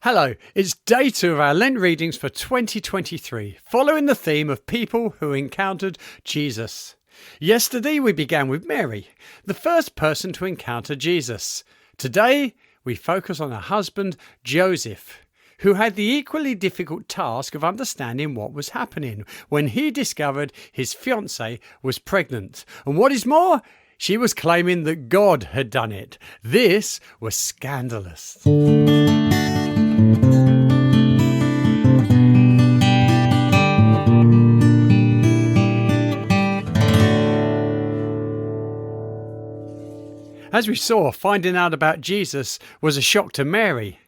Hello, it's day 2 of our Lent readings for 2023, following the theme of people who encountered Jesus. Yesterday we began with Mary, the first person to encounter Jesus. Today we focus on her husband, Joseph, who had the equally difficult task of understanding what was happening when he discovered his fiancée was pregnant. And what is more, she was claiming that God had done it. This was scandalous. As we saw, finding out about Jesus was a shock to Mary.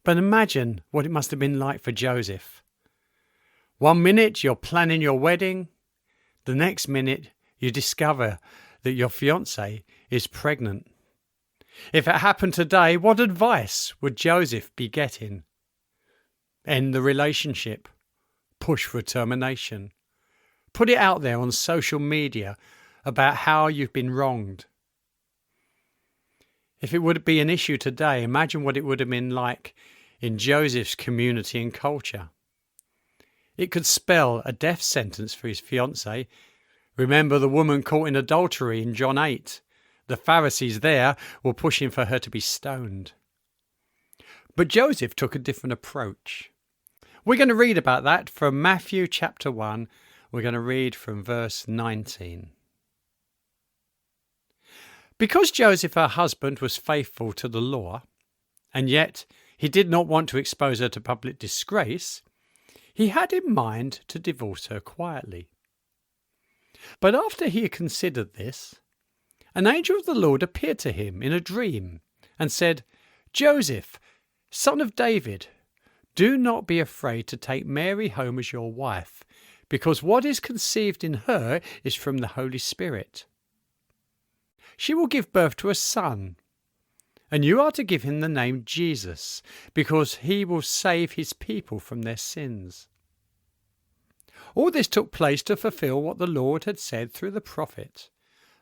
But imagine what it must have been like for Joseph. 1 minute you're planning your wedding, the next minute you discover that your fiancée is pregnant. If it happened today, what advice would Joseph be getting? End the relationship. Push for termination. Put it out there on social media about how you've been wronged. If it would be an issue today, imagine what it would have been like in Joseph's community and culture. It could spell a death sentence for his fiancée. Remember the woman caught in adultery in John 8. The Pharisees there were pushing for her to be stoned. But Joseph took a different approach. We're going to read about that from Matthew chapter 1. We're going to read from verse 19. Because Joseph, her husband, was faithful to the law, and yet he did not want to expose her to public disgrace, he had in mind to divorce her quietly. But after he had considered this, an angel of the Lord appeared to him in a dream and said, "Joseph, son of David, do not be afraid to take Mary home as your wife, because what is conceived in her is from the Holy Spirit. She will give birth to a son, and you are to give him the name Jesus, because he will save his people from their sins." All this took place to fulfill what the Lord had said through the prophet.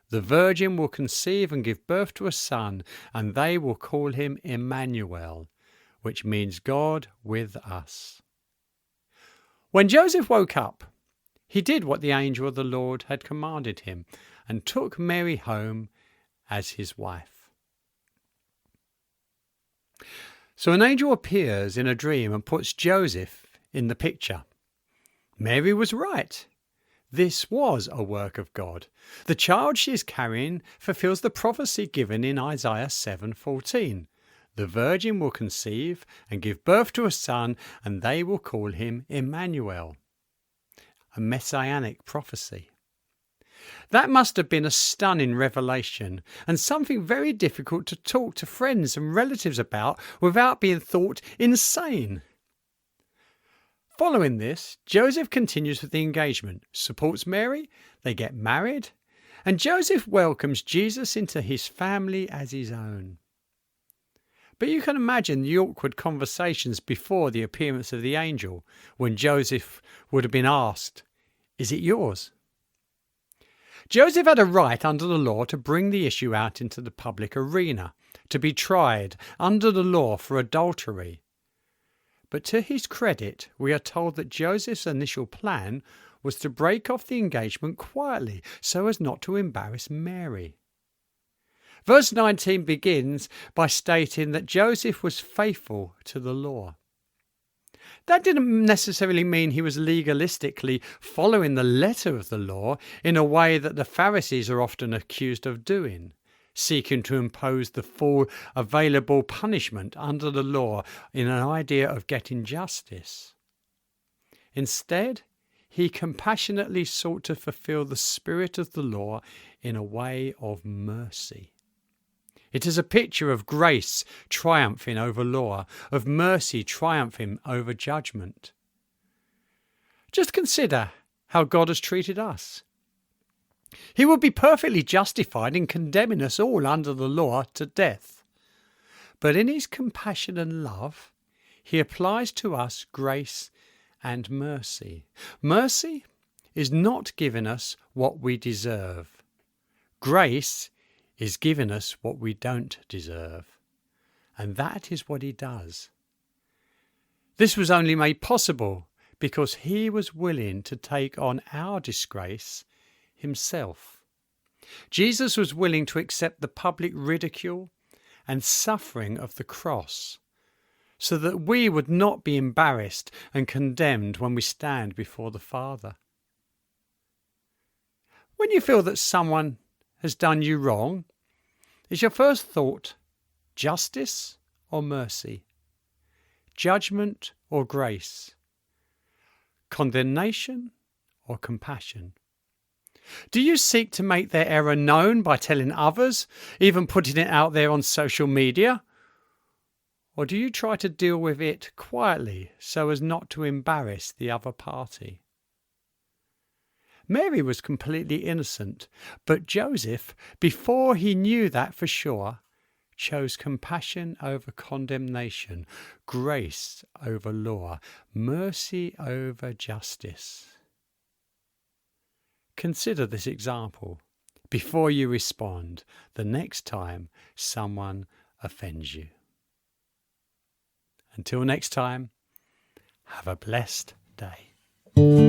The virgin will conceive and give birth to a son, and they will call him Emmanuel, which means God with us. When Joseph woke up, he did what the angel of the Lord had commanded him, and took Mary home as his wife. So an angel appears in a dream and puts Joseph in the picture. Mary was right. This was a work of God. The child she is carrying fulfills the prophecy given in Isaiah 7:14. The virgin will conceive and give birth to a son, and they will call him Emmanuel. A messianic prophecy. That must have been a stunning revelation and something very difficult to talk to friends and relatives about without being thought insane. Following this, Joseph continues with the engagement, supports Mary, they get married, and Joseph welcomes Jesus into his family as his own. But you can imagine the awkward conversations before the appearance of the angel, when Joseph would have been asked, "Is it yours?" Joseph had a right under the law to bring the issue out into the public arena, to be tried under the law for adultery. But to his credit, we are told that Joseph's initial plan was to break off the engagement quietly so as not to embarrass Mary. Verse 19 begins by stating that Joseph was faithful to the law. That didn't necessarily mean he was legalistically following the letter of the law in a way that the Pharisees are often accused of doing, seeking to impose the full available punishment under the law in an idea of getting justice. Instead, he compassionately sought to fulfill the spirit of the law in a way of mercy. It is a picture of grace triumphing over law, of mercy triumphing over judgment. Just consider how God has treated us. He would be perfectly justified in condemning us all under the law to death. But in his compassion and love, he applies to us grace and mercy. Mercy is not giving us what we deserve. Grace is giving us what we don't deserve. And that is what he does. This was only made possible because he was willing to take on our disgrace himself. Jesus was willing to accept the public ridicule and suffering of the cross so that we would not be embarrassed and condemned when we stand before the Father. When you feel that someone has done you wrong, is your first thought justice or mercy? Judgment or grace? Condemnation or compassion? Do you seek to make their error known by telling others, even putting it out there on social media? Or do you try to deal with it quietly so as not to embarrass the other party? Mary was completely innocent, but Joseph, before he knew that for sure, chose compassion over condemnation, grace over law, mercy over justice. Consider this example before you respond the next time someone offends you. Until next time, have a blessed day.